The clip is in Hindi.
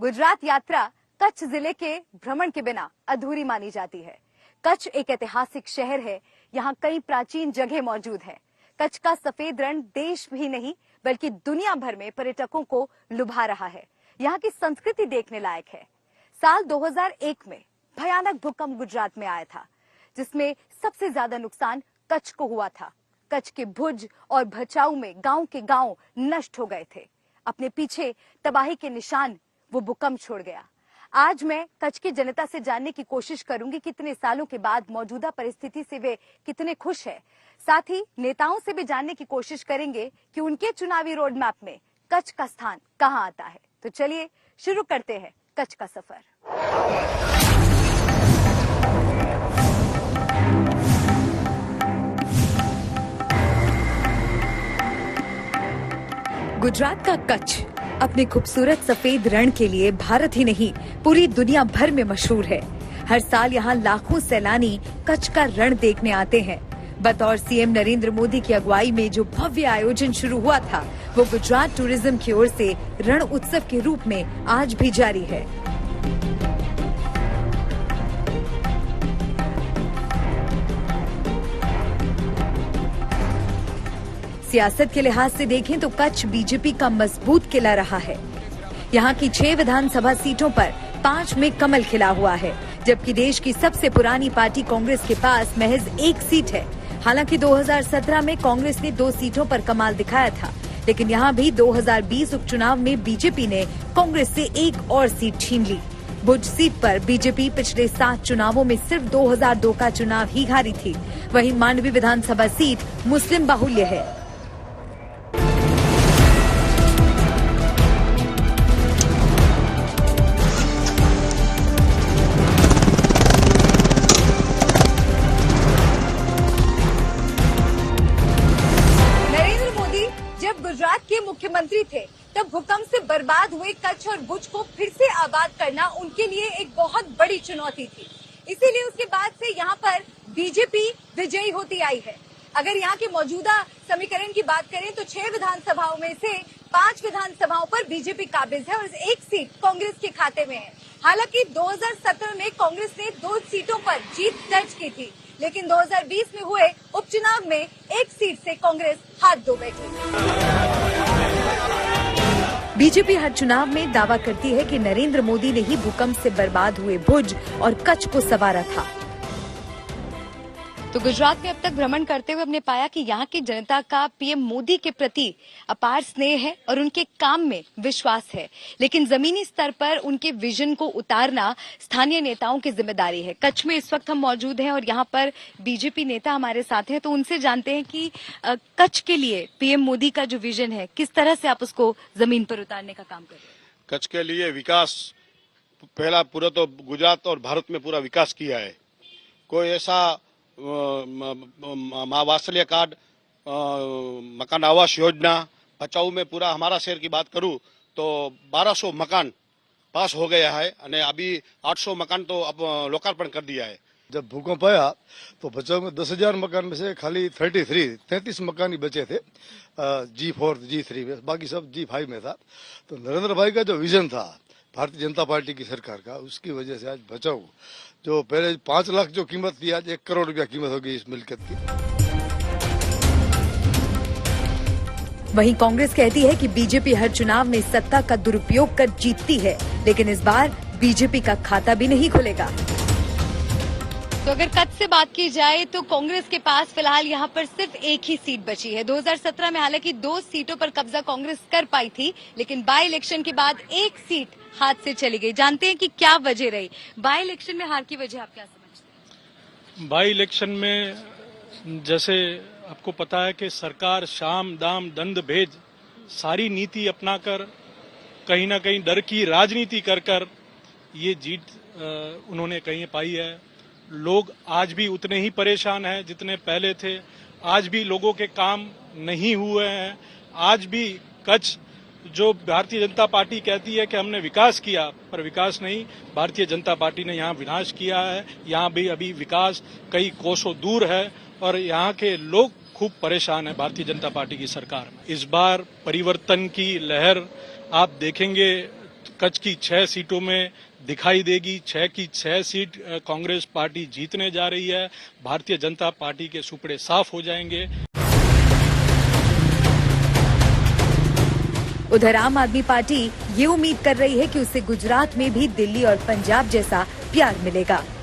गुजरात यात्रा कच्छ जिले के भ्रमण के बिना अधूरी मानी जाती है। कच्छ एक ऐतिहासिक शहर है। यहाँ कई प्राचीन जगह मौजूद हैं। कच्छ का सफेद रण देश भी नहीं बल्कि दुनिया भर में पर्यटकों को लुभा रहा है। यहाँ की संस्कृति देखने लायक है। साल 2001 में भयानक भूकंप गुजरात में आया था, जिसमें सबसे ज्यादा नुकसान कच्छ को हुआ था। कच्छ के भुज और भचाऊ में गांव के गांव नष्ट हो गए थे। अपने पीछे तबाही के निशान वो भूकंप छोड़ गया। आज मैं कच्छ की जनता से जानने की कोशिश करूंगी कि कितने सालों के बाद मौजूदा परिस्थिति से वे कितने खुश हैं। साथ ही नेताओं से भी जानने की कोशिश करेंगे कि उनके चुनावी रोड मैप में कच्छ का स्थान कहां आता है। तो चलिए शुरू करते हैं कच्छ का सफर। गुजरात का कच्छ अपने खूबसूरत सफेद रण के लिए भारत ही नहीं पूरी दुनिया भर में मशहूर है। हर साल यहाँ लाखों सैलानी कच्छ का रण देखने आते हैं। बतौर सीएम नरेंद्र मोदी की अगुवाई में जो भव्य आयोजन शुरू हुआ था, वो गुजरात टूरिज्म की ओर से रण उत्सव के रूप में आज भी जारी है। सियासत के लिहाज से देखें तो कच्छ बीजेपी का मजबूत किला रहा है। यहाँ की 6 विधानसभा सीटों पर 5 में कमल खिला हुआ है, जबकि देश की सबसे पुरानी पार्टी कांग्रेस के पास महज 1 सीट है। हालांकि 2017 में कांग्रेस ने 2 सीटों पर कमाल दिखाया था, लेकिन यहाँ भी 2020 उपचुनाव में बीजेपी ने कांग्रेस से 1 और सीट छीन ली। भुज सीट पर बीजेपी पिछले 7 चुनावों में सिर्फ 2002 का चुनाव ही हारी थी। वहीं मांडवी विधानसभा सीट मुस्लिम बाहुल्य है। गुजरात के मुख्यमंत्री थे तब भूकंप से बर्बाद हुए कच्छ और भुज को फिर से आबाद करना उनके लिए एक बहुत बड़ी चुनौती थी। इसीलिए उसके बाद से यहाँ पर बीजेपी विजयी होती आई है। अगर यहाँ के मौजूदा समीकरण की बात करें तो 6 विधानसभाओं में से 5 विधानसभाओं पर बीजेपी काबिज है और 1 सीट कांग्रेस के खाते में है। हालांकि 2017 में कांग्रेस ने 2 सीटों पर जीत दर्ज की थी, लेकिन 2020 में हुए उपचुनाव में 1 सीट से कांग्रेस हाथ धो बैठी। बीजेपी हर चुनाव में दावा करती है कि नरेंद्र मोदी ने ही भूकंप से बर्बाद हुए भुज और कच्छ को संवारा था। तो गुजरात में अब तक भ्रमण करते हुए हमने पाया कि यहाँ की जनता का पीएम मोदी के प्रति अपार स्नेह है और उनके काम में विश्वास है, लेकिन जमीनी स्तर पर उनके विजन को उतारना स्थानीय नेताओं की जिम्मेदारी है। कच्छ में इस वक्त हम मौजूद हैं और यहाँ पर बीजेपी नेता हमारे साथ हैं, तो उनसे जानते हैं कि कच्छ के लिए पीएम मोदी का जो विजन है, किस तरह से आप उसको जमीन पर उतारने का काम कर रहे हैं। कच्छ के लिए विकास पहला पूरा तो गुजरात और भारत में पूरा विकास किया है। कोई ऐसा माँ वात्सल्य कार्ड, मकान आवास योजना, भचाऊ में पूरा हमारा शहर की बात करूं तो 1200 मकान पास हो गया है और अभी 800 मकान तो अब लोकार्पण कर दिया है। जब भूकंप आया तो भचाऊ में 10,000 मकान में से खाली 33 मकान ही बचे थे G4 G3 में, बाकी सब G5 में था। तो नरेंद्र भाई का जो विजन था भारतीय जनता पार्टी की सरकार का, उसकी वजह से आज भचाऊ जो पहले 5 लाख जो कीमत थी आज 1 करोड़ रुपया कीमत हो गई इस मिल्कियत की। वहीं कांग्रेस कहती है कि बीजेपी हर चुनाव में सत्ता का दुरुपयोग कर जीतती है, लेकिन इस बार बीजेपी का खाता भी नहीं खुलेगा। तो अगर कच्छ से बात की जाए तो कांग्रेस के पास फिलहाल यहाँ पर सिर्फ 1 ही सीट बची है। 2017 में हालांकि 2 सीटों पर कब्जा कांग्रेस कर पाई थी, लेकिन बाई इलेक्शन के बाद 1 सीट हाथ से चली गई। जानते हैं कि क्या वजह रही बाई इलेक्शन में हार की वजह, आप क्या समझते हैं? बाई इलेक्शन में जैसे आपको पता है कि सरकार शाम दाम दंड भेद सारी नीति अपनाकर कहीं ना कहीं डर की राजनीति कर ये जीत उन्होंने कहीं पाई है। लोग आज भी उतने ही परेशान हैं जितने पहले थे। आज भी लोगों के काम नहीं हुए हैं। आज भी कच्छ जो भारतीय जनता पार्टी कहती है कि हमने विकास किया, पर विकास नहीं, भारतीय जनता पार्टी ने यहाँ विनाश किया है। यहाँ भी अभी विकास कई कोसों दूर है और यहाँ के लोग खूब परेशान है भारतीय जनता पार्टी की सरकार में। इस बार परिवर्तन की लहर आप देखेंगे कच्छ की 6 सीटों में दिखाई देगी। 6 की 6 सीट कांग्रेस पार्टी जीतने जा रही है। भारतीय जनता पार्टी के सुपड़े साफ हो जाएंगे। उधर आम आदमी पार्टी ये उम्मीद कर रही है कि उसे गुजरात में भी दिल्ली और पंजाब जैसा प्यार मिलेगा।